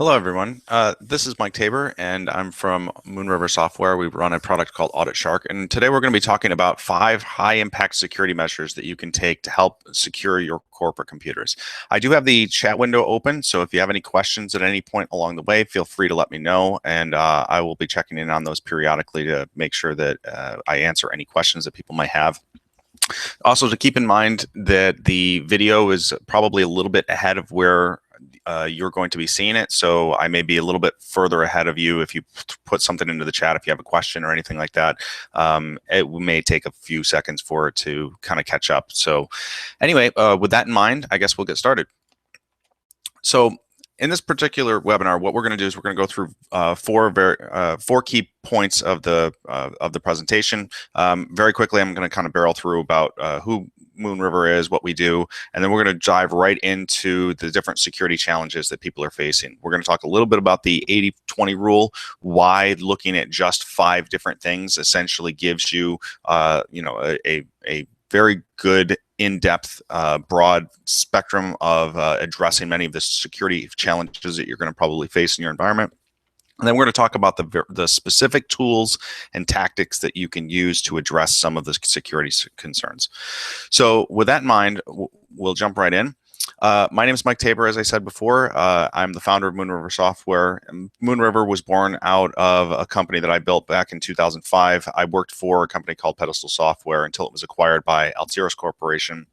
Hello, everyone. This is Mike Tabor, and I'm from Moon River Software. We run a product called Audit Shark, and today we're going to be talking about 5 high-impact security measures that you can take to help secure your corporate computers. I do have the chat window open, so if you have any questions at any point along the way, feel free to let me know, and I will be checking in on those periodically to make sure that I answer any questions that people might have. Also, to keep in mind that the video is probably a little bit ahead of where you're going to be seeing it. So I may be a little bit further ahead of you if you put something into the chat, if you have a question or anything like that. It may take a few seconds for it to kind of catch up. So anyway, with that in mind, I guess we'll get started. So in this particular webinar, what we're going to do is we're going to go through four key points of the presentation. Very quickly, I'm going to kind of barrel through about who Moon River is, what we do, and then we're going to dive right into the different security challenges that people are facing. We're going to talk a little bit about the 80-20 rule, why looking at just 5 different things essentially gives you, a very good, in-depth, broad spectrum of addressing many of the security challenges that you're going to probably face in your environment. And then we're going to talk about the specific tools and tactics that you can use to address some of the security concerns. So with that in mind, we'll jump right in. My name is Mike Tabor, as I said before. I'm the founder of Moon River Software. Moon River was born out of a company that I built back in 2005. I worked for a company called Pedestal Software until it was acquired by Altiris Corporation.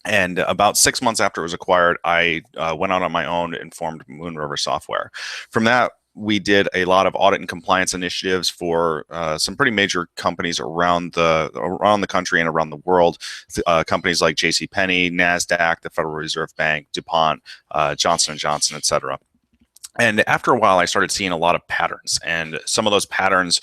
And about 6 months after it was acquired, I went out on my own and formed Moon River Software. From that, we did a lot of audit and compliance initiatives for some pretty major companies around the country and around the world. Companies like JCPenney, NASDAQ, the Federal Reserve Bank, DuPont, Johnson & Johnson, et cetera. And after a while, I started seeing a lot of patterns, and some of those patterns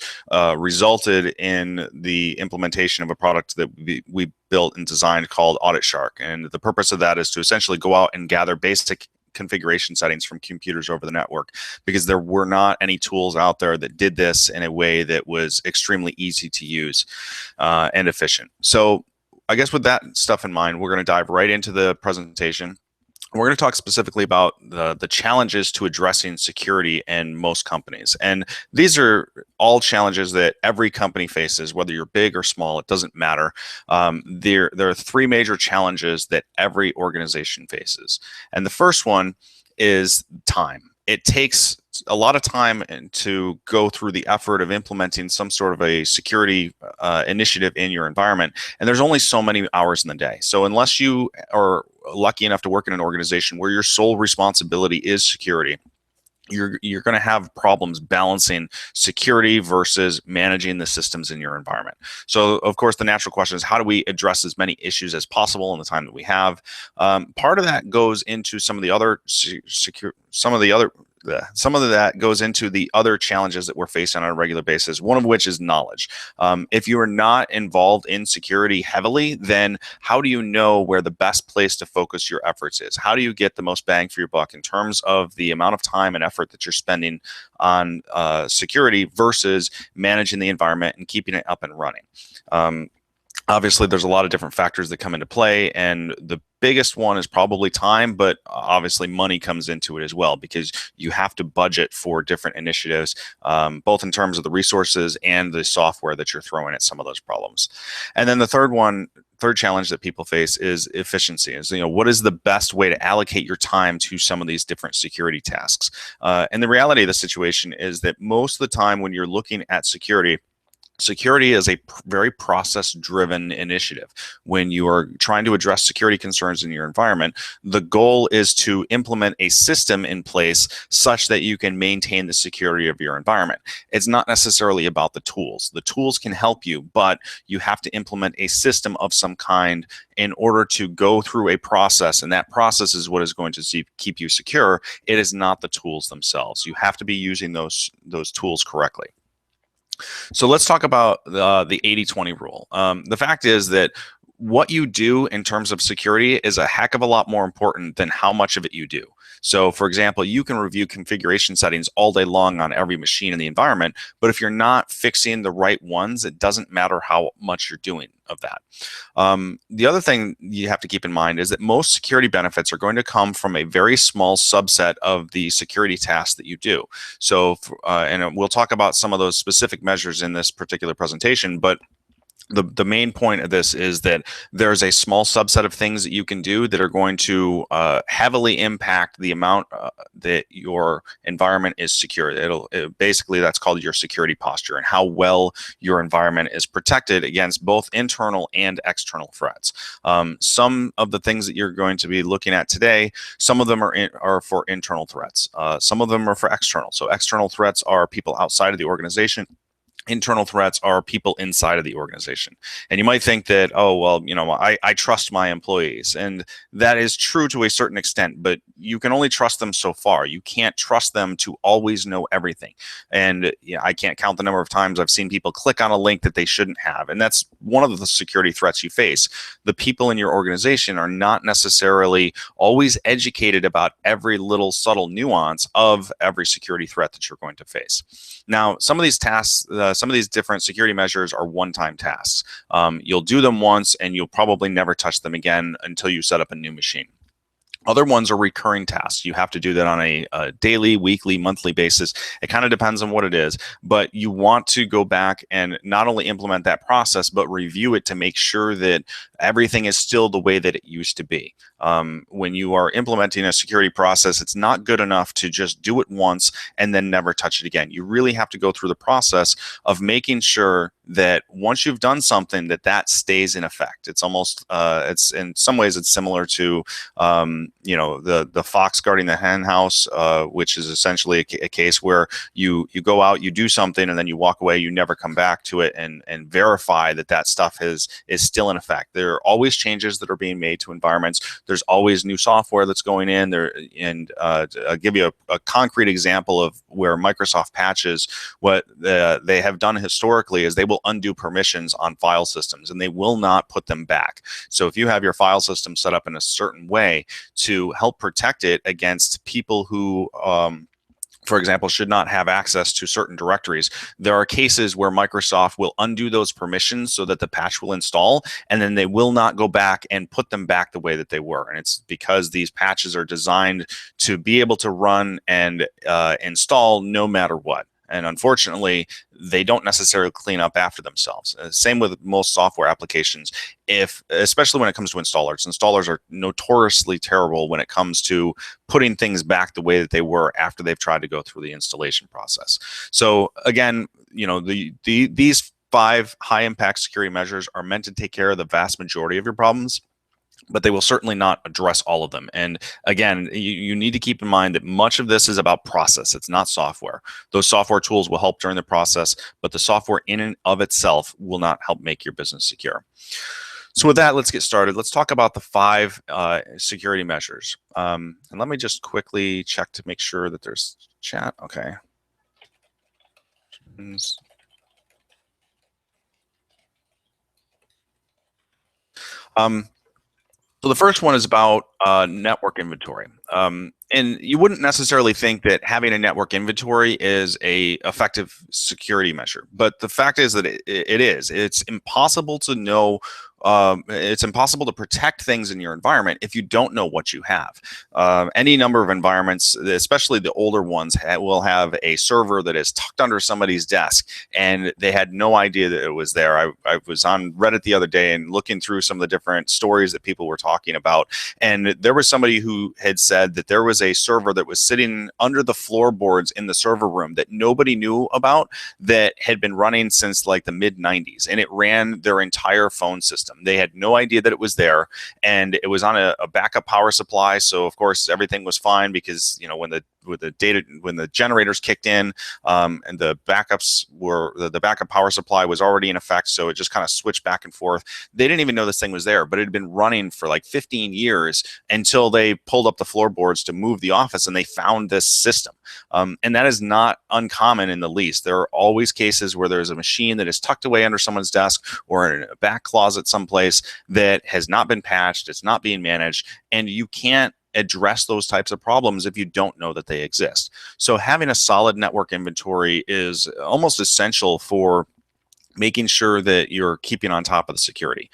resulted in the implementation of a product that we built and designed called Audit Shark. And the purpose of that is to essentially go out and gather basic configuration settings from computers over the network, because there were not any tools out there that did this in a way that was extremely easy to use and efficient. So I guess with that stuff in mind, we're going to dive right into the presentation. We're going to talk specifically about the challenges to addressing security in most companies. And these are all challenges that every company faces, whether you're big or small, it doesn't matter. There are 3 major challenges that every organization faces. And the first one is time. It takes a lot of time to go through the effort of implementing some sort of a security initiative in your environment. And there's only so many hours in the day. So unless you are lucky enough to work in an organization where your sole responsibility is security, you're going to have problems balancing security versus managing the systems in your environment. So, of course, the natural question is, how do we address as many issues as possible in the time that we have? Part of that goes into some of the other that goes into the other challenges that we're facing on a regular basis, one of which is knowledge. If you are not involved in security heavily, then how do you know where the best place to focus your efforts is? How do you get the most bang for your buck in terms of the amount of time and effort that you're spending on security versus managing the environment and keeping it up and running? Obviously, there's a lot of different factors that come into play, and the biggest one is probably time, but obviously money comes into it as well, because you have to budget for different initiatives, both in terms of the resources and the software that you're throwing at some of those problems. And then the third challenge that people face is efficiency. Is, what is the best way to allocate your time to some of these different security tasks? And the reality of the situation is that most of the time when you're looking at security is a very process-driven initiative. When you are trying to address security concerns in your environment, the goal is to implement a system in place such that you can maintain the security of your environment. It's not necessarily about the tools. The tools can help you, but you have to implement a system of some kind in order to go through a process, and that process is what is going to keep you secure. It is not the tools themselves. You have to be using those tools correctly. So let's talk about the 80-20 rule. The fact is that what you do in terms of security is a heck of a lot more important than how much of it you do. So, for example, you can review configuration settings all day long on every machine in the environment, but if you're not fixing the right ones, it doesn't matter how much you're doing of that. The other thing you have to keep in mind is that most security benefits are going to come from a very small subset of the security tasks that you do. So, and we'll talk about some of those specific measures in this particular presentation, but the main point of this is that there's a small subset of things that you can do that are going to heavily impact the amount that your environment is secure. Basically, that's called your security posture and how well your environment is protected against both internal and external threats. Some of the things that you're going to be looking at today, some of them are for internal threats. Some of them are for external. So external threats are people outside of the organization. Internal threats are people inside of the organization. And you might think that, oh, well, I trust my employees. And that is true to a certain extent, but you can only trust them so far. You can't trust them to always know everything. And I can't count the number of times I've seen people click on a link that they shouldn't have. And that's one of the security threats you face. The people in your organization are not necessarily always educated about every little subtle nuance of every security threat that you're going to face. Now, some of these tasks, some of these different security measures are one-time tasks. You'll do them once and you'll probably never touch them again until you set up a new machine. Other ones are recurring tasks. You have to do that on a daily, weekly, monthly basis. It kind of depends on what it is, but you want to go back and not only implement that process, but review it to make sure that everything is still the way that it used to be. When you are implementing a security process, it's not good enough to just do it once and then never touch it again. You really have to go through the process of making sure that once you've done something, that stays in effect. It's almost, it's in some ways, it's similar to, the fox guarding the hen house, which is essentially a case where you go out, you do something, and then you walk away, you never come back to it and verify that stuff is still in effect. There are always changes that are being made to environments. There's always new software that's going in there. And I'll give you a concrete example of where Microsoft patches. What they have done historically is they will undo permissions on file systems and they will not put them back. So if you have your file system set up in a certain way to help protect it against people who for example, should not have access to certain directories, there are cases where Microsoft will undo those permissions so that the patch will install, and then they will not go back and put them back the way that they were. And it's because these patches are designed to be able to run and install no matter what. And unfortunately, they don't necessarily clean up after themselves. Same with most software applications. Especially when it comes to installers are notoriously terrible when it comes to putting things back the way that they were after they've tried to go through the installation process. So again, these 5 high impact security measures are meant to take care of the vast majority of your problems, but they will certainly not address all of them. And again, you need to keep in mind that much of this is about process. It's not software. Those software tools will help during the process, but the software in and of itself will not help make your business secure. So with that, let's get started. Let's talk about the 5 security measures. And let me just quickly check to make sure that there's chat. Okay. So the first one is about network inventory. And you wouldn't necessarily think that having a network inventory is a effective security measure, but the fact is that it is. It's impossible to know. It's impossible to protect things in your environment if you don't know what you have. Any number of environments, especially the older ones, will have a server that is tucked under somebody's desk, and they had no idea that it was there. I was on Reddit the other day and looking through some of the different stories that people were talking about, and there was somebody who had said that there was a server that was sitting under the floorboards in the server room that nobody knew about, that had been running since like the mid-90s, and it ran their entire phone system. They had no idea that it was there, and it was on a backup power supply. So of course everything was fine, because when the the data, when the generators kicked in, and the backups were the backup power supply was already in effect, so it just kind of switched back and forth. They didn't even know this thing was there, but it had been running for like 15 years until they pulled up the floorboards to move the office and they found this system. And that is not uncommon in the least. There are always cases where there's a machine that is tucked away under someone's desk or in a back closet someplace that has not been patched, it's not being managed, and you can't address those types of problems if you don't know that they exist. So having a solid network inventory is almost essential for making sure that you're keeping on top of the security.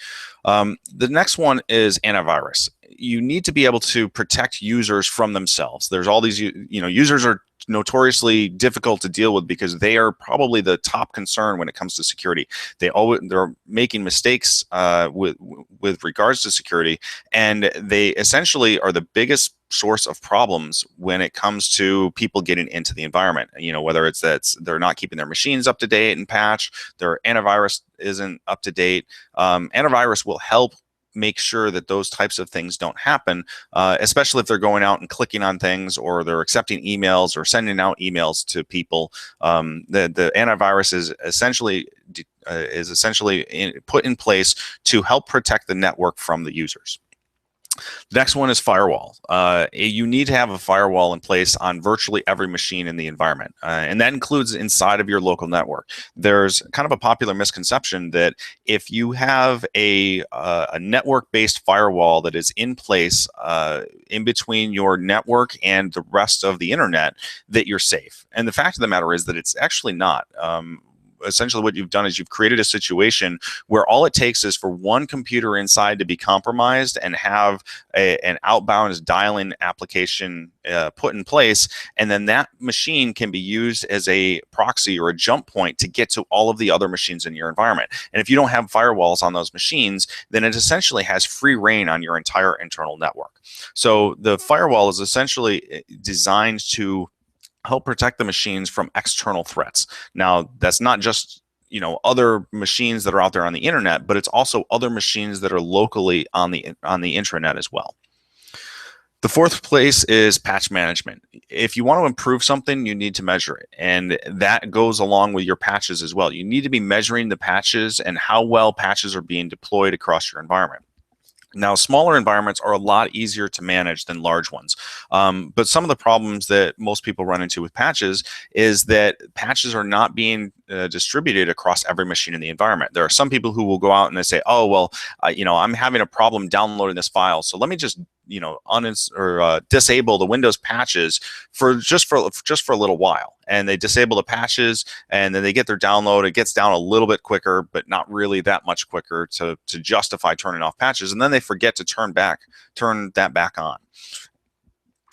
The next one is antivirus. You need to be able to protect users from themselves. There's all these, users are notoriously difficult to deal with because they are probably the top concern when it comes to security. They're making mistakes with regards to security, and they essentially are the biggest source of problems when it comes to people getting into the environment. Whether it's that they're not keeping their machines up to date and patched, their antivirus isn't up to date. Antivirus will help make sure that those types of things don't happen, especially if they're going out and clicking on things, or they're accepting emails or sending out emails to people. The antivirus is essentially put in place to help protect the network from the users. The next one is firewall. You need to have a firewall in place on virtually every machine in the environment, and that includes inside of your local network. There's kind of a popular misconception that if you have a network-based firewall that is in place in between your network and the rest of the internet, that you're safe. And the fact of the matter is that it's actually not. Essentially what you've done is you've created a situation where all it takes is for one computer inside to be compromised and have an outbound dialing application put in place, and then that machine can be used as a proxy or a jump point to get to all of the other machines in your environment. And if you don't have firewalls on those machines, then it essentially has free reign on your entire internal network. So the firewall is essentially designed to help protect the machines from external threats. Now, that's not just other machines that are out there on the internet, but it's also other machines that are locally on the intranet as well. The fourth place is patch management. If you want to improve something, you need to measure it, and that goes along with your patches as well. You need to be measuring the patches and how well patches are being deployed across your environment. Now, smaller environments are a lot easier to manage than large ones. But some of the problems that most people run into with patches is that patches are not being distributed across every machine in the environment. There are some people who will go out and they say, oh, well, I'm having a problem downloading this file, so let me just disable the Windows patches for just for a little while. And they disable the patches, and then they get their download. It gets down a little bit quicker, but not really that much quicker to justify turning off patches. And then they forget to turn that back on.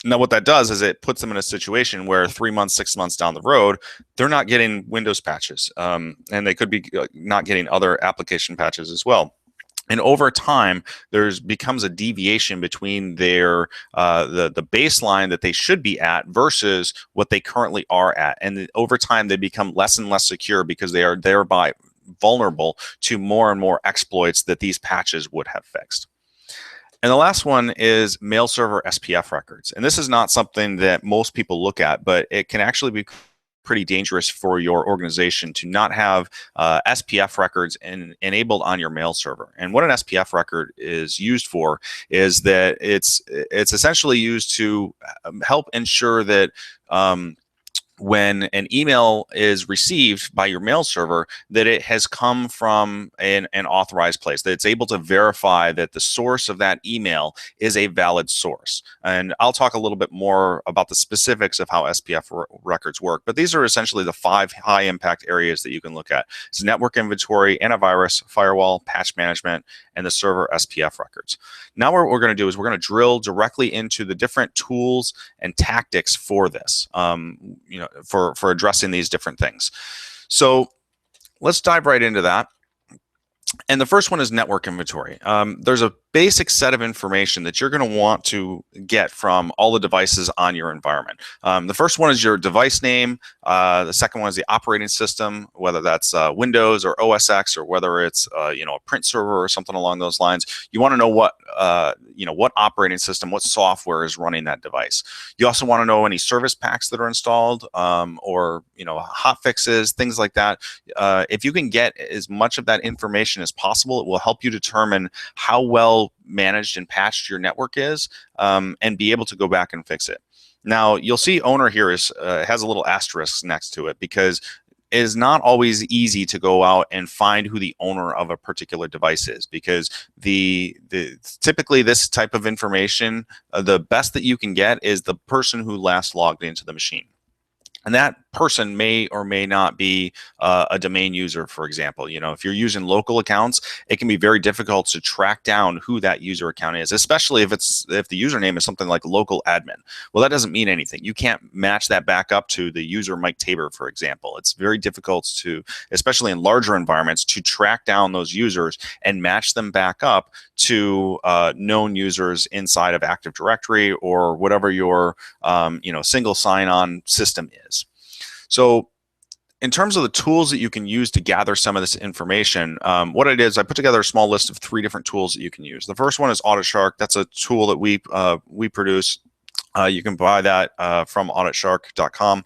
Now, what that does is it puts them in a situation where 3 months, 6 months down the road, they're not getting Windows patches, and they could be not getting other application patches as well. And over time, becomes a deviation between their the baseline that they should be at versus what they currently are at. And over time, they become less and less secure because they are thereby vulnerable to more and more exploits that these patches would have fixed. And the last one is mail server SPF records. And this is not something that most people look at, but it can actually be pretty dangerous for your organization to not have SPF records enabled on your mail server. And what an SPF record is used for is that it's essentially used to help ensure that when an email is received by your mail server, that it has come from an authorized place, that it's able to verify that the source of that email is a valid source. And I'll talk a little bit more about the specifics of how SPF records work, but these are essentially the 5 high impact areas that you can look at. It's network inventory, antivirus, firewall, patch management, and the server SPF records. Now what we're going to do is we're going to drill directly into the different tools and tactics for this, for addressing these different things. So let's dive right into that. And the first one is network inventory. There's a basic set of information that you're going to want to get from all the devices on your environment. The first one is your device name. The second one is the operating system, whether that's Windows or OS X, or whether it's a print server or something along those lines. You want to know what what operating system, what software is running that device. You also want to know any service packs that are installed, or hot fixes, things like that. If you can get as much of that information as possible, it will help you determine how well managed and patched your network is, and be able to go back and fix it. Now, you'll see owner here has a little asterisk next to it, because it is not always easy to go out and find who the owner of a particular device is, because typically this type of information, the best that you can get is the person who last logged into the machine. And that person may or may not be a domain user, for example. If you're using local accounts, it can be very difficult to track down who that user account is, especially if the username is something like local admin. Well, that doesn't mean anything. You can't match that back up to the user Mike Tabor, for example. It's very difficult to, especially in larger environments, to track down those users and match them back up to known users inside of Active Directory or whatever your single sign-on system is. So in terms of the tools that you can use to gather some of this information, what it is, I put together a small list of 3 different tools that you can use. The first one is AuditShark. That's a tool that we produce. You can buy that from auditshark.com.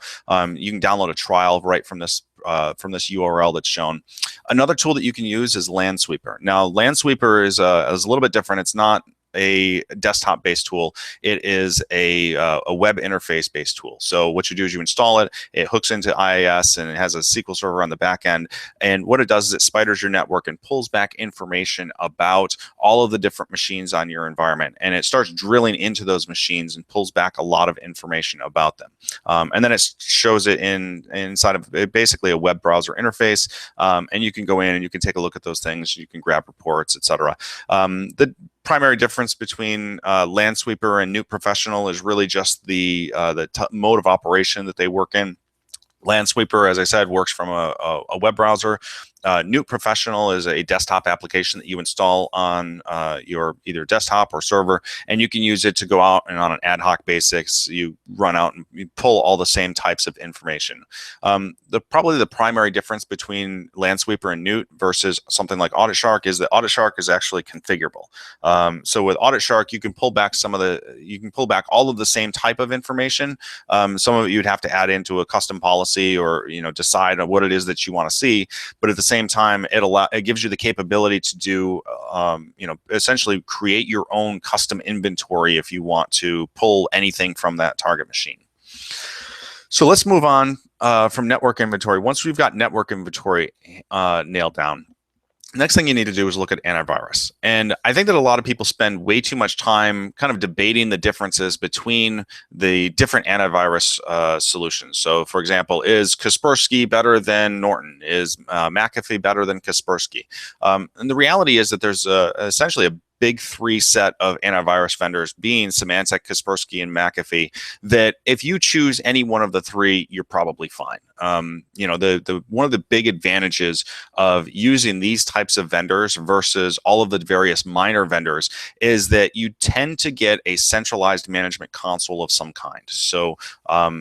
You can download a trial right from this URL that's shown. Another tool that you can use is LandSweeper. Now, LandSweeper is a little bit different. It's not a desktop-based tool. It is a web interface-based tool. So what you do is you install it. It hooks into IIS, and it has a SQL server on the back end. And what it does is it spiders your network and pulls back information about all of the different machines on your environment. And it starts drilling into those machines and pulls back a lot of information about them. And then it shows it inside of basically a web browser interface. And you can go in and you can take a look at those things. You can grab reports, etc. The primary difference between LandSweeper and Newt Professional is really just the mode of operation that they work in. LandSweeper, as I said, works from a web browser. Newt Professional is a desktop application that you install on your either desktop or server, and you can use it to go out and on an ad hoc basis, you run out and you pull all the same types of information. Probably the primary difference between LandSweeper and Newt versus something like AuditShark is that AuditShark is actually configurable. So with AuditShark, you can pull back all of the same type of information. Some of it you'd have to add into a custom policy or decide on what it is that you want to see, but at the same time, it gives you the capability to do, essentially create your own custom inventory if you want to pull anything from that target machine. So let's move on from network inventory. Once we've got network inventory nailed down, next thing you need to do is look at antivirus. And I think that a lot of people spend way too much time kind of debating the differences between the different antivirus solutions. So for example, is Kaspersky better than Norton? Is McAfee better than Kaspersky? And the reality is that there's essentially a big 3 set of antivirus vendors, being Symantec, Kaspersky, and McAfee, that if you choose any one of the 3, you're probably fine. One of the big advantages of using these types of vendors versus all of the various minor vendors is that you tend to get a centralized management console of some kind. So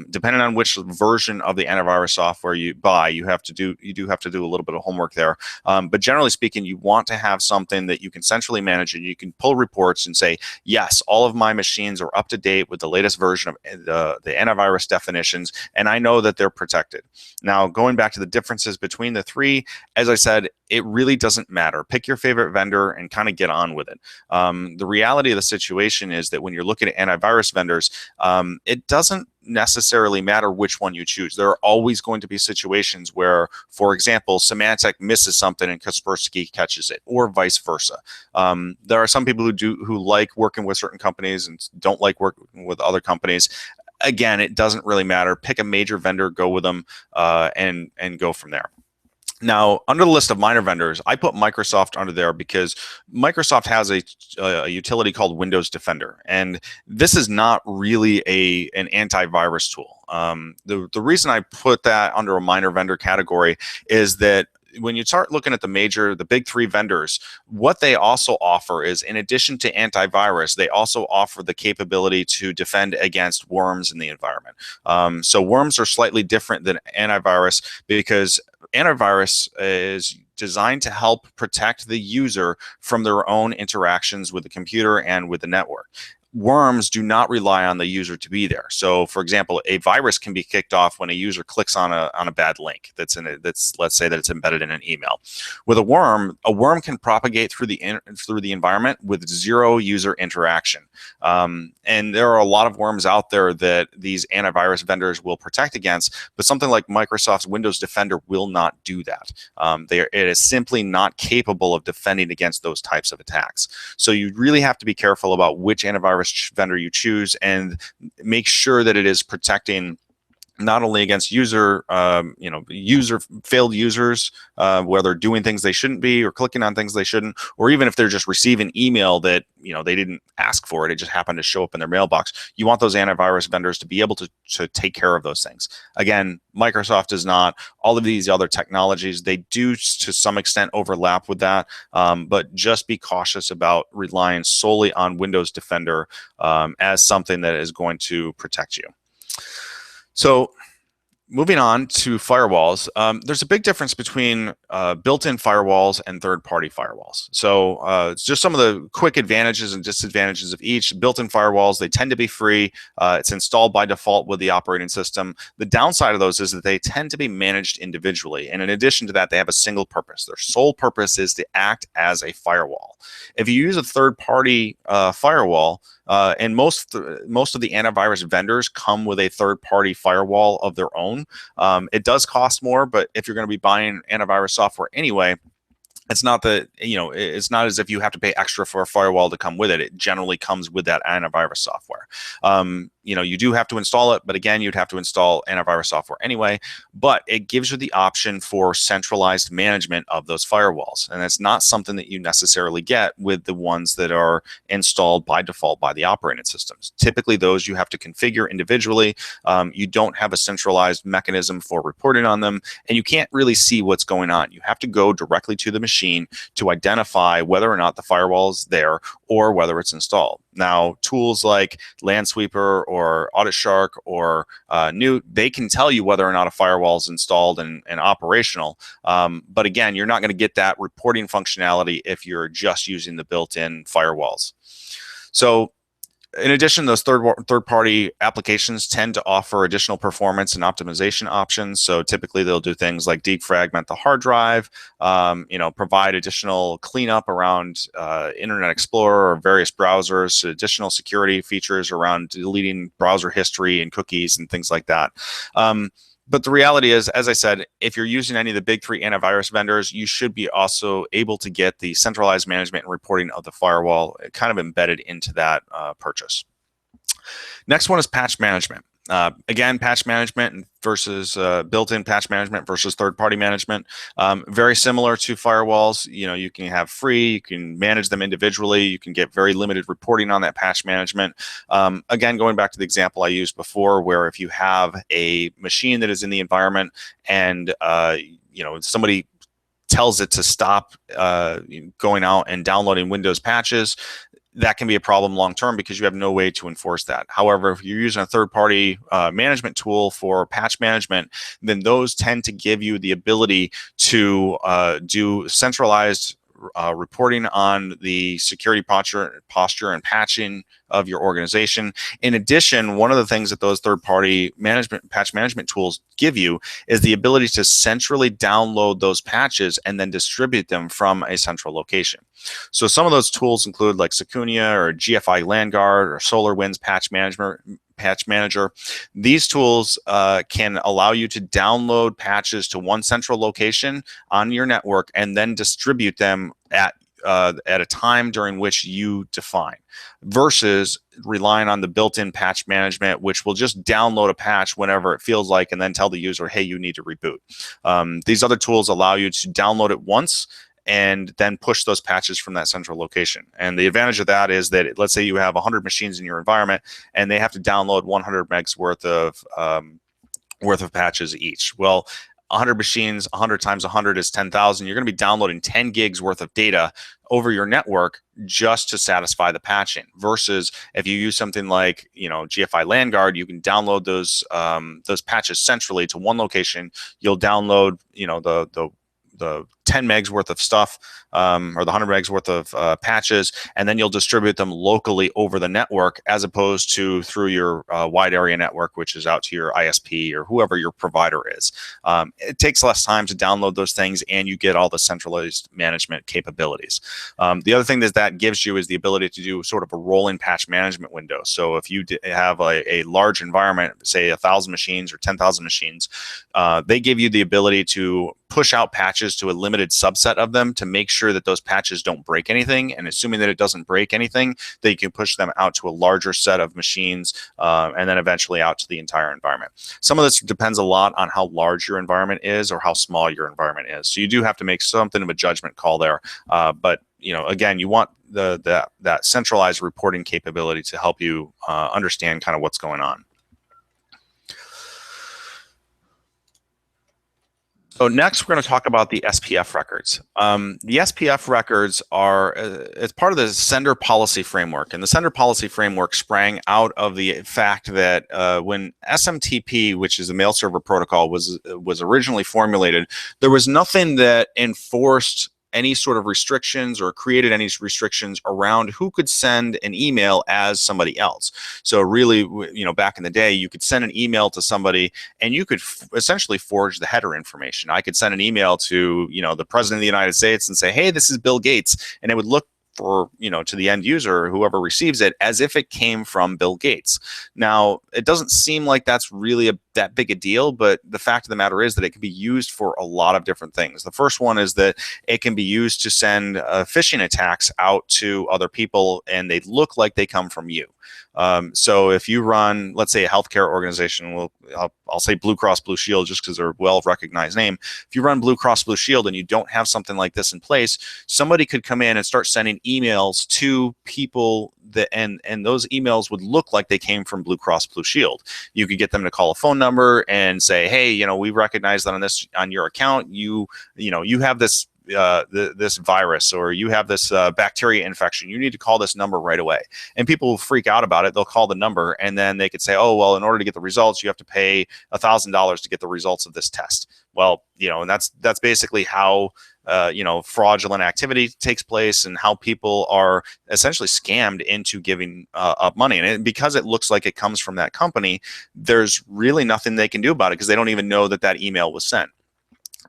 depending on which version of the antivirus software you buy, you do have to do a little bit of homework there. But generally speaking, you want to have something that you can centrally manage, and you can pull reports and say, yes, all of my machines are up to date with the latest version of the antivirus definitions, and I know that they're protected. Now, going back to the differences between the 3, as I said, it really doesn't matter. Pick your favorite vendor and kind of get on with it. The reality of the situation is that when you're looking at antivirus vendors, it doesn't necessarily matter which one you choose. There are always going to be situations where, for example, Symantec misses something and Kaspersky catches it, or vice versa. There are some people who like working with certain companies and don't like working with other companies. Again, it doesn't really matter. Pick a major vendor, go with them, and go from there. Now, under the list of minor vendors, I put Microsoft under there because Microsoft has a utility called Windows Defender, and this is not really an antivirus tool. The reason I put that under a minor vendor category is that when you start looking at the big three vendors, what they also offer is, in addition to antivirus, they also offer the capability to defend against worms in the environment. So worms are slightly different than antivirus because antivirus is designed to help protect the user from their own interactions with the computer and with the network. Worms do not rely on the user to be there. So, for example, a virus can be kicked off when a user clicks on a bad link that's let's say that it's embedded in an email. With a worm can propagate through the environment with zero user interaction. And there are a lot of worms out there that these antivirus vendors will protect against, but something like Microsoft's Windows Defender will not do that. It is simply not capable of defending against those types of attacks. So you really have to be careful about which antivirus vendor you choose and make sure that it is protecting not only against failed users, where they're doing things they shouldn't be or clicking on things they shouldn't, or even if they're just receiving email that they didn't ask for it just happened to show up in their mailbox. You want those antivirus vendors to be able to take care of those things. Again, Microsoft does not. All of these other technologies, they do to some extent overlap with that, but just be cautious about relying solely on Windows Defender as something that is going to protect you. So moving on to firewalls, there's a big difference between built-in firewalls and third-party firewalls. So it's just some of the quick advantages and disadvantages of each. Built-in firewalls, they tend to be free. It's installed by default with the operating system. The downside of those is that they tend to be managed individually. And in addition to that, they have a single purpose. Their sole purpose is to act as a firewall. If you use a third-party firewall, and most of the antivirus vendors come with a third-party firewall of their own. It does cost more, but if you're going to be buying antivirus software anyway, it's not it's not as if you have to pay extra for a firewall to come with it. It generally comes with that antivirus software. You do have to install it, but again, you'd have to install antivirus software anyway. But it gives you the option for centralized management of those firewalls, and it's not something that you necessarily get with the ones that are installed by default by the operating systems. Typically, those you have to configure individually. You don't have a centralized mechanism for reporting on them, and you can't really see what's going on. You have to go directly to the machine to identify whether or not the firewall is there or whether it's installed. Now, tools like Lansweeper or AuditShark or Newt, they can tell you whether or not a firewall is installed and operational. But again, you're not going to get that reporting functionality if you're just using the built-in firewalls. So in addition, those third-party applications tend to offer additional performance and optimization options. So typically, they'll do things like defragment the hard drive, provide additional cleanup around Internet Explorer or various browsers, additional security features around deleting browser history and cookies and things like that. But the reality is, as I said, if you're using any of the big three antivirus vendors, you should be also able to get the centralized management and reporting of the firewall kind of embedded into that purchase. Next one is patch management. Again, patch management versus built-in patch management versus third-party management. Very similar to firewalls. You can have free, you can manage them individually, you can get very limited reporting on that patch management. Again, going back to the example I used before, where if you have a machine that is in the environment and somebody tells it to stop going out and downloading Windows patches, that can be a problem long term because you have no way to enforce that. However, if you're using a third-party management tool for patch management, then those tend to give you the ability to do centralized reporting on the security posture and patching of your organization. In addition, one of the things that those third-party patch management tools give you is the ability to centrally download those patches and then distribute them from a central location. So some of those tools include like Secunia or GFI LandGuard or SolarWinds Patch Manager. These tools can allow you to download patches to one central location on your network and then distribute them at a time during which you define, versus relying on the built-in patch management, which will just download a patch whenever it feels like and then tell the user, hey, you need to reboot. These other tools allow you to download it once and then push those patches from that central location. And the advantage of that is that, let's say you have 100 machines in your environment and they have to download 100 megs worth of patches each. Well, 100 machines, 100 times 100 is 10,000. You're going to be downloading 10 gigs worth of data over your network just to satisfy the patching. Versus if you use something like, GFI LandGuard, you can download those patches centrally to one location. You'll download, the 10 megs worth of stuff, or the 100 megs worth of patches, and then you'll distribute them locally over the network, as opposed to through your wide area network, which is out to your ISP or whoever your provider is. It takes less time to download those things, and you get all the centralized management capabilities. The other thing that gives you is the ability to do sort of a rolling patch management window. So if you have a large environment, say 1,000 machines or 10,000 machines, they give you the ability to push out patches to a limited subset of them to make sure that those patches don't break anything. And assuming that it doesn't break anything, that you can push them out to a larger set of machines, and then eventually out to the entire environment. Some of this depends a lot on how large your environment is or how small your environment is. So you do have to make something of a judgment call there. But again, you want that centralized reporting capability to help you understand kind of what's going on. So next, we're going to talk about the SPF records. The SPF records are it's part of the sender policy framework, and the sender policy framework sprang out of the fact that when SMTP, which is the mail server protocol, was originally formulated, there was nothing that enforced any sort of restrictions or created any restrictions around who could send an email as somebody else. So really, back in the day, you could send an email to somebody and you could essentially forge the header information. I could send an email to, the president of the United States and say, hey, this is Bill Gates. And it would look for, to the end user, whoever receives it, as if it came from Bill Gates. Now, it doesn't seem like that's really that big a deal, but the fact of the matter is that it can be used for a lot of different things. The first one is that it can be used to send phishing attacks out to other people, and they look like they come from you. So if you run, let's say, a healthcare organization, I'll say Blue Cross Blue Shield just because they're a well-recognized name. If you run Blue Cross Blue Shield and you don't have something like this in place, somebody could come in and start sending emails to people and those emails would look like they came from Blue Cross Blue Shield. You could get them to call a phone number and say, hey, we recognize that on your account, you have this this virus, or you have this bacteria infection. You need to call this number right away. And people will freak out about it. They'll call the number, and then they could say, oh, well, in order to get the results, you have to pay $1,000 to get the results of this test. Well, and that's basically how fraudulent activity takes place, and how people are essentially scammed into giving up money. And because it looks like it comes from that company, there's really nothing they can do about it, because they don't even know that email was sent.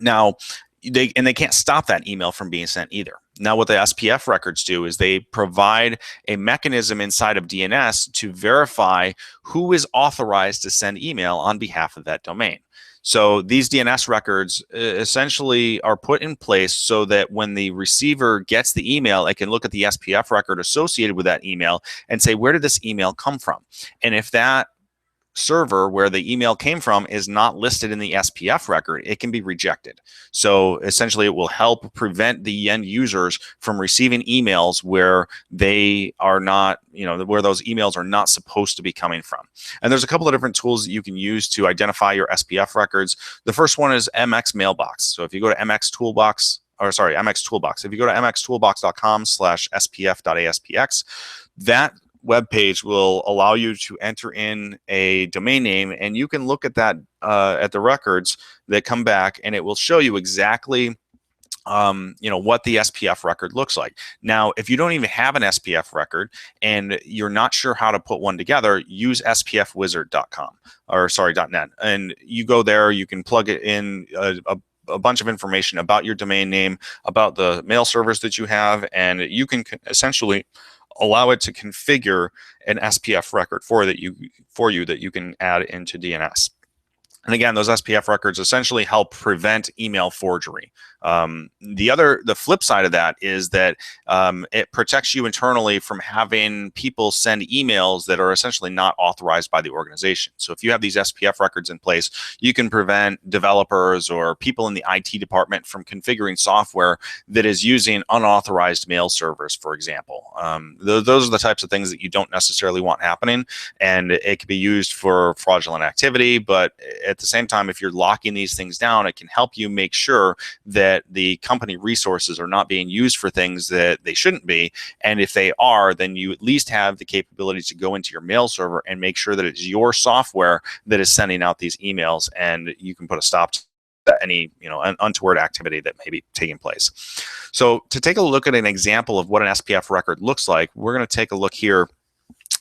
Now, they can't stop that email from being sent either. Now, what the SPF records do is they provide a mechanism inside of DNS to verify who is authorized to send email on behalf of that domain. So these DNS records essentially are put in place so that when the receiver gets the email, it can look at the SPF record associated with that email and say, where did this email come from? And if that server where the email came from is not listed in the SPF record, it can be rejected. So essentially, it will help prevent the end users from receiving emails where they are not, where those emails are not supposed to be coming from. And there's a couple of different tools that you can use to identify your SPF records. The first one is MX Mailbox. So if you go to MX Toolbox, if you go to mxtoolbox.com/spf.aspx, that web page will allow you to enter in a domain name, and you can look at that at the records that come back, and it will show you exactly what the SPF record looks like. Now, if you don't even have an SPF record and you're not sure how to put one together, use spfwizard.com .net, and you go there, you can plug it in a bunch of information about your domain name, about the mail servers that you have, and you can essentially allow it to configure an SPF record for you that you can add into DNS. And again, those SPF records essentially help prevent email forgery. The flip side of that is that it protects you internally from having people send emails that are essentially not authorized by the organization. So if you have these SPF records in place, you can prevent developers or people in the IT department from configuring software that is using unauthorized mail servers, for example. Those are the types of things that you don't necessarily want happening, and it can be used for fraudulent activity. But at the same time, if you're locking these things down, it can help you make sure that the company resources are not being used for things that they shouldn't be. And if they are, then you at least have the capability to go into your mail server and make sure that it's your software that is sending out these emails, and you can put a stop to any untoward activity that may be taking place. So to take a look at an example of what an SPF record looks like, we're going to take a look here.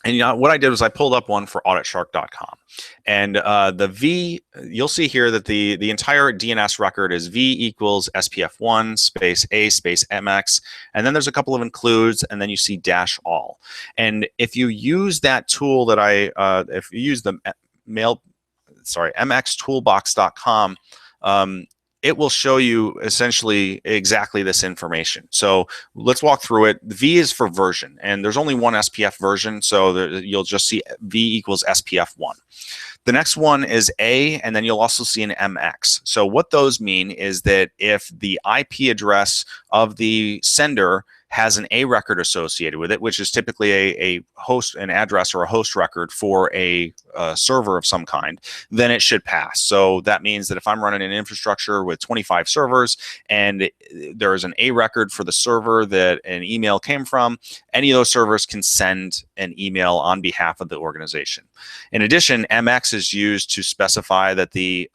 And what I did was I pulled up one for AuditShark.com, and the V, you'll see here that the entire DNS record is V equals SPF1 space A space MX, and then there's a couple of includes, and then you see dash all. And if you use that tool that if you use the mxtoolbox.com, it will show you essentially exactly this information. So let's walk through it. V is for version, and there's only one SPF version, so you'll just see V equals SPF1. The next one is A, and then you'll also see an MX. So what those mean is that if the IP address of the sender has an A record associated with it, which is typically an address or a host record for a server of some kind, then it should pass. So that means that if I'm running an infrastructure with 25 servers and there is an A record for the server that an email came from, any of those servers can send an email on behalf of the organization. In addition, MX is used to specify that the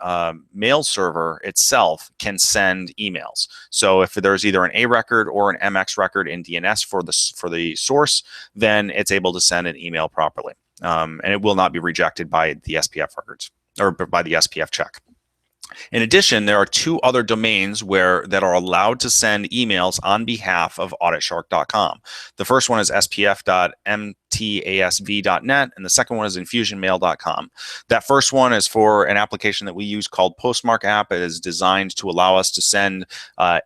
mail server itself can send emails. So if there's either an A record or an MX record in DNS for the source, then it's able to send an email properly, and it will not be rejected by the SPF records or by the SPF check. In addition, there are two other domains that are allowed to send emails on behalf of AuditShark.com. The first one is spf.mtasv.net, and the second one is infusionmail.com. That first one is for an application that we use called Postmark app. It is designed to allow us to send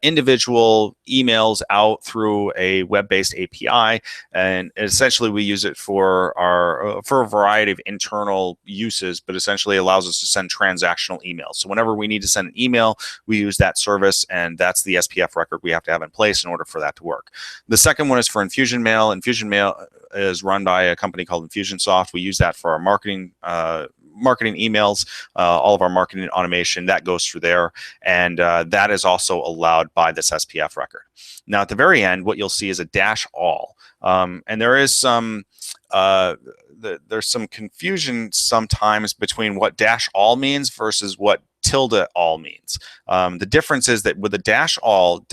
individual emails out through a web-based API, and essentially we use it for a variety of internal uses, but essentially allows us to send transactional emails. So whenever we need to send an email, we use that service, and that's the SPF record we have to have in place in order for that to work. The second one is for InfusionMail. InfusionMail is run by a company called Infusionsoft. We use that for our marketing emails, all of our marketing automation that goes through there, and that is also allowed by this SPF record. Now at the very end, what you'll see is a dash all, and there is some there's some confusion sometimes between what dash all means versus what tilde all means. The difference is that with a dash all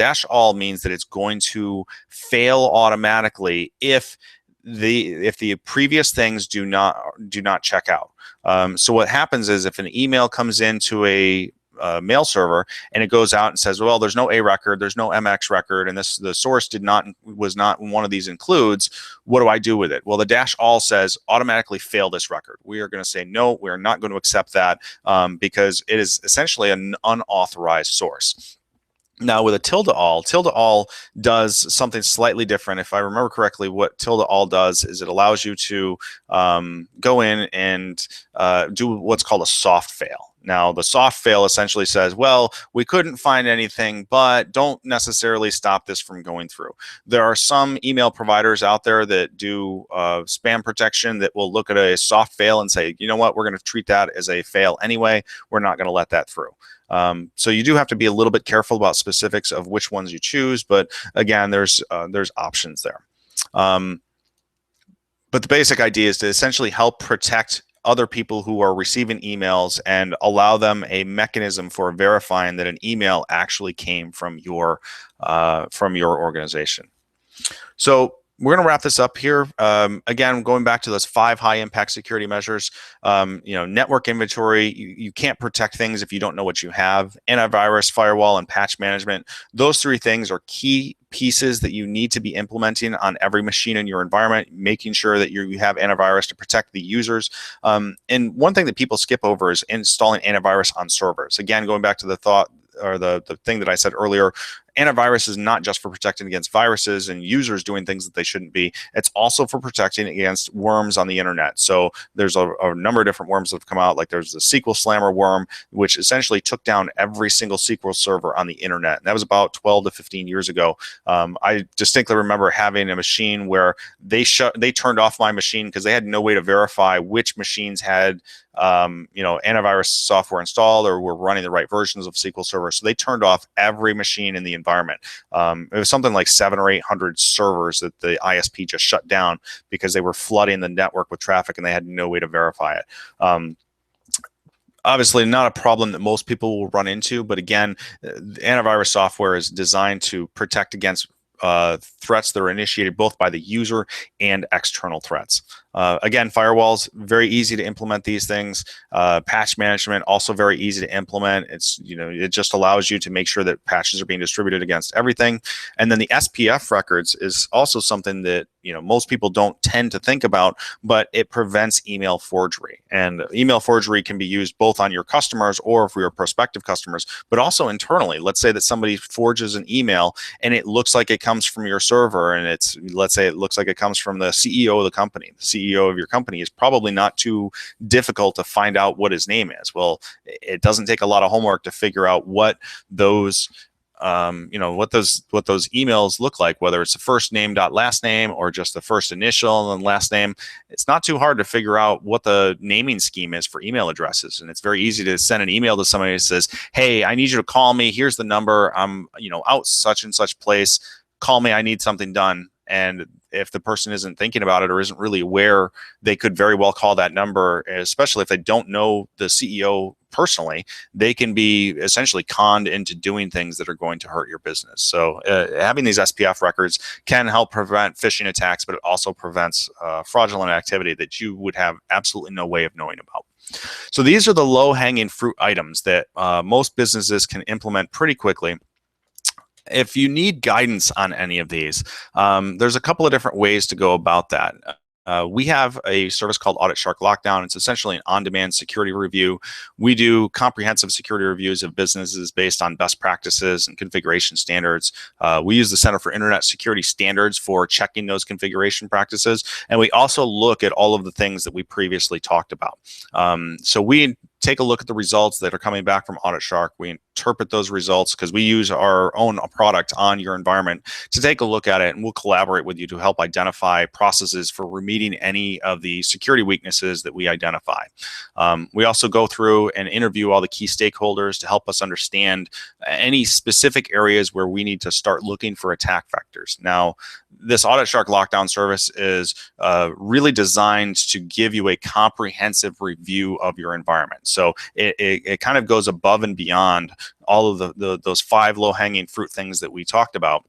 means that it's going to fail automatically if the previous things do not check out. So what happens is if an email comes into a mail server and it goes out and says, well, there's no A record, there's no MX record, and the source was not one of these includes, what do I do with it? Well, the dash all says automatically fail this record. We are going to say no, we are not going to accept that because it is essentially an unauthorized source. Now with a tilde all does something slightly different. If I remember correctly, what tilde all does is it allows you to go in and do what's called a soft fail. Now the soft fail essentially says, well, we couldn't find anything, but don't necessarily stop this from going through. There are some email providers out there that do spam protection that will look at a soft fail and say, you know what, we're going to treat that as a fail anyway. We're not going to let that through. So you do have to be a little bit careful about specifics of which ones you choose, but again, there's options there. But the basic idea is to essentially help protect other people who are receiving emails and allow them a mechanism for verifying that an email actually came from your organization. So we're going to wrap this up here. Again, going back to those 5 high-impact security measures, network inventory, you can't protect things if you don't know what you have. Antivirus, firewall, and patch management, those 3 things are key pieces that you need to be implementing on every machine in your environment, making sure that you have antivirus to protect the users. And one thing that people skip over is installing antivirus on servers. Again, going back to the thought the thing that I said earlier. Antivirus is not just for protecting against viruses and users doing things that they shouldn't be. It's also for protecting against worms on the internet. So there's a number of different worms that have come out. Like there's the SQL Slammer worm, which essentially took down every single SQL server on the internet. And that was about 12 to 15 years ago. I distinctly remember having a machine where they turned off my machine because they had no way to verify which machines had antivirus software installed or were running the right versions of SQL Server. So they turned off every machine in the environment. It was something like 700 or 800 servers that the ISP just shut down because they were flooding the network with traffic and they had no way to verify it. Obviously not a problem that most people will run into, but again, antivirus software is designed to protect against threats that are initiated both by the user and external threats. Again, firewalls, very easy to implement these things. Patch management, also very easy to implement. It just allows you to make sure that patches are being distributed against everything. And then the SPF records is also something that most people don't tend to think about, but it prevents email forgery. And email forgery can be used both on your customers or for your prospective customers, but also internally. Let's say that somebody forges an email and it looks like it comes from your server, and let's say it looks like it comes from the CEO of the company. The CEO of your company is probably not too difficult to find out what his name is. Well, it doesn't take a lot of homework to figure out what those what those emails look like, whether it's the first name dot last name or just the first initial and last name. It's not too hard to figure out what the naming scheme is for email addresses, and it's very easy to send an email to somebody that says, "Hey, I need you to call me. Here's the number. I'm out such and such place. Call me. I need something done." And if the person isn't thinking about it or isn't really aware, they could very well call that number, especially if they don't know the CEO personally. They can be essentially conned into doing things that are going to hurt your business. So having these SPF records can help prevent phishing attacks, but it also prevents fraudulent activity that you would have absolutely no way of knowing about. So these are the low-hanging fruit items that most businesses can implement pretty quickly. If you need guidance on any of these, there's a couple of different ways to go about that. We have a service called Audit Shark Lockdown. It's essentially an on-demand security review. We do comprehensive security reviews of businesses based on best practices and configuration standards. We use the Center for Internet Security Standards for checking those configuration practices. And we also look at all of the things that we previously talked about. So we take a look at the results that are coming back from Audit Shark. We interpret those results because we use our own product on your environment to take a look at it, and we'll collaborate with you to help identify processes for remediating any of the security weaknesses that we identify. We also go through and interview all the key stakeholders to help us understand any specific areas where we need to start looking for attack vectors. Now, this Audit Shark Lockdown service is really designed to give you a comprehensive review of your environment. So it kind of goes above and beyond all of those 5 low-hanging fruit things that we talked about.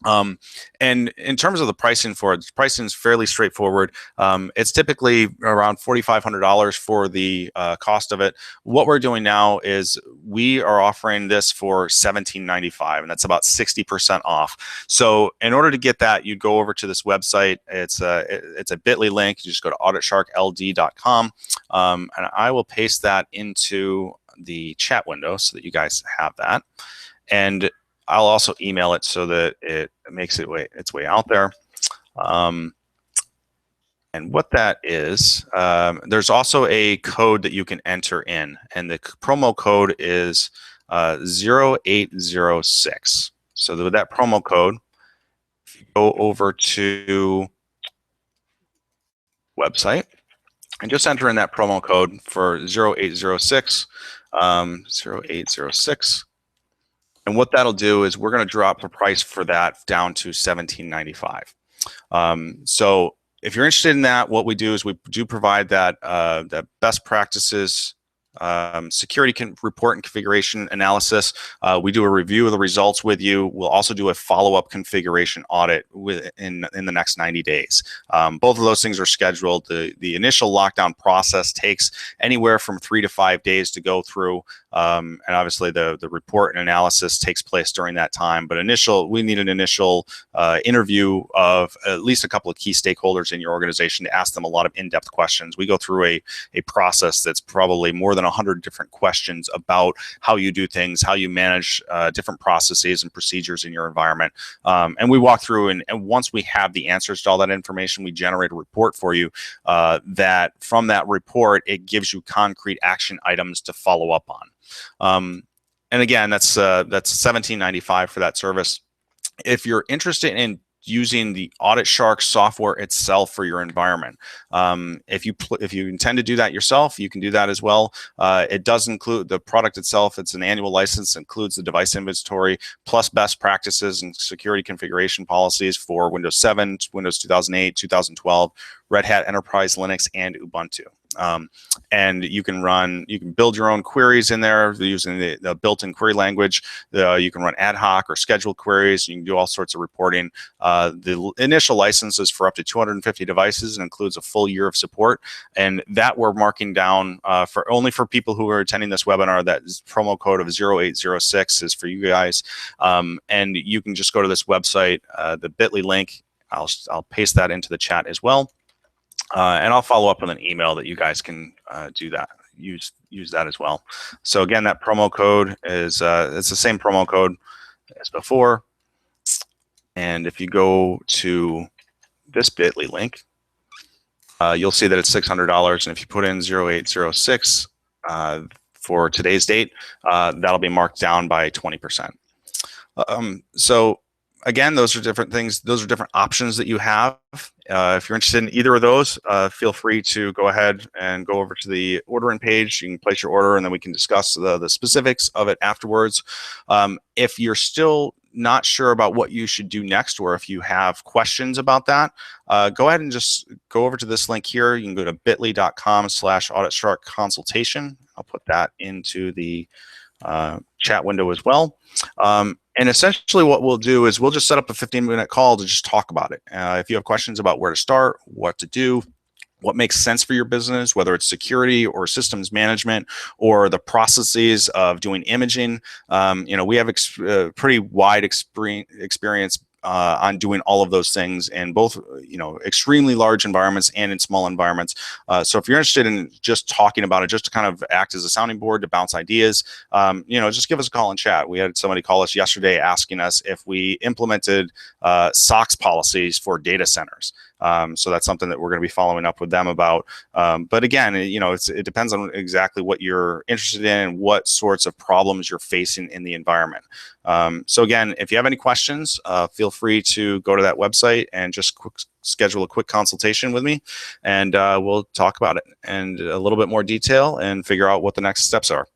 And in terms of the pricing for it, pricing is fairly straightforward. It's typically around $4,500 for the cost of it. What we're doing now is we are offering this for $1,795, and that's about 60% off. So in order to get that, you'd go over to this website. It's a bit.ly link. You just go to auditsharkld.com, and I will paste that into the chat window so that you guys have that. And I'll also email it so that it makes its way out there. And what that is, there's also a code that you can enter in, and the promo code is 0806. So with that promo code, if you go over to website and just enter in that promo code for 0806, 0806. And what that'll do is we're going to drop the price for that down to $1,795. So if you're interested in that, what we do is we do provide that best practices security report and configuration analysis. We do a review of the results with you. We'll also do a follow-up configuration audit in the next 90 days. Both of those things are scheduled. The initial lockdown process takes anywhere from 3 to 5 days to go through. And obviously the report and analysis takes place during that time. But we need an initial interview of at least a couple of key stakeholders in your organization to ask them a lot of in-depth questions. We go through a process that's probably more than 100 different questions about how you do things, how you manage different processes and procedures in your environment. And we walk through, and once we have the answers to all that information, we generate a report for you that from that report, it gives you concrete action items to follow up on. And again, that's $17.95 for that service. If you're interested in using the AuditShark software itself for your environment, if you intend to do that yourself, you can do that as well. It does include the product itself. It's an annual license, includes the device inventory plus best practices and security configuration policies for Windows 7, Windows 2008, 2012, Red Hat Enterprise Linux, and Ubuntu. And you can build your own queries in there using the built-in query language. You can run ad hoc or scheduled queries. You can do all sorts of reporting. The initial license is for up to 250 devices and includes a full year of support. And that we're marking down only for people who are attending this webinar. That promo code of 0806 is for you guys. And you can just go to this website, the bit.ly link. I'll paste that into the chat as well. And I'll follow up with an email that you guys can do that. Use that as well. So again, that promo code is it's the same promo code as before. And if you go to this bit.ly link, you'll see that it's $600. And if you put in 0806 for today's date, that'll be marked down by 20%. So again, those are different things. Those are different options that you have. If you're interested in either of those, feel free to go ahead and go over to the ordering page. You can place your order, and then we can discuss the specifics of it afterwards. If you're still not sure about what you should do next, or if you have questions about that, go ahead and just go over to this link here. You can go to bit.ly.com/AuditShark consultation. I'll put that into the chat window as well. And essentially what we'll do is we'll just set up a 15-minute call to just talk about it. If you have questions about where to start, what to do, what makes sense for your business, whether it's security or systems management or the processes of doing imaging, we have pretty wide experience on doing all of those things in both, extremely large environments and in small environments. So if you're interested in just talking about it, just to kind of act as a sounding board to bounce ideas, just give us a call and chat. We had somebody call us yesterday asking us if we implemented SOX policies for data centers. So that's something that we're going to be following up with them about. But again, it depends on exactly what you're interested in and what sorts of problems you're facing in the environment. So again, if you have any questions, feel free to go to that website and just schedule a quick consultation with me, and we'll talk about it in a little bit more detail and figure out what the next steps are.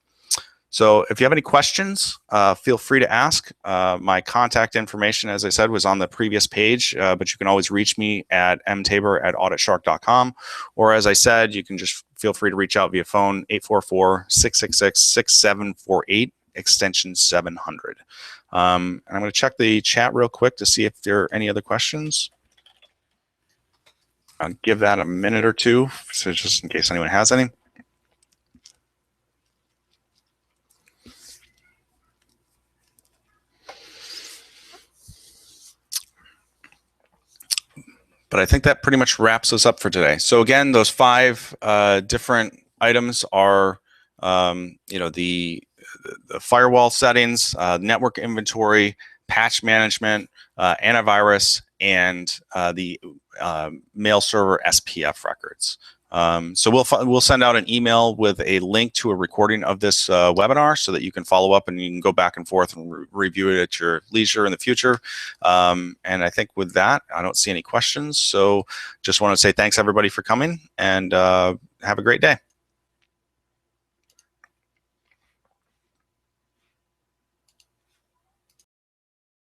So if you have any questions, feel free to ask. My contact information, as I said, was on the previous page, but you can always reach me at mtabor@auditshark.com. Or as I said, you can just feel free to reach out via phone, 844-666-6748, extension 700. And I'm going to check the chat real quick to see if there are any other questions. I'll give that a minute or two, so just in case anyone has any. But I think that pretty much wraps us up for today. So again, those 5 different items are, the firewall settings, network inventory, patch management, antivirus, and the mail server SPF records. So we'll send out an email with a link to a recording of this webinar so that you can follow up and you can go back and forth and review it at your leisure in the future. And I think with that, I don't see any questions. So just want to say thanks everybody for coming, and have a great day.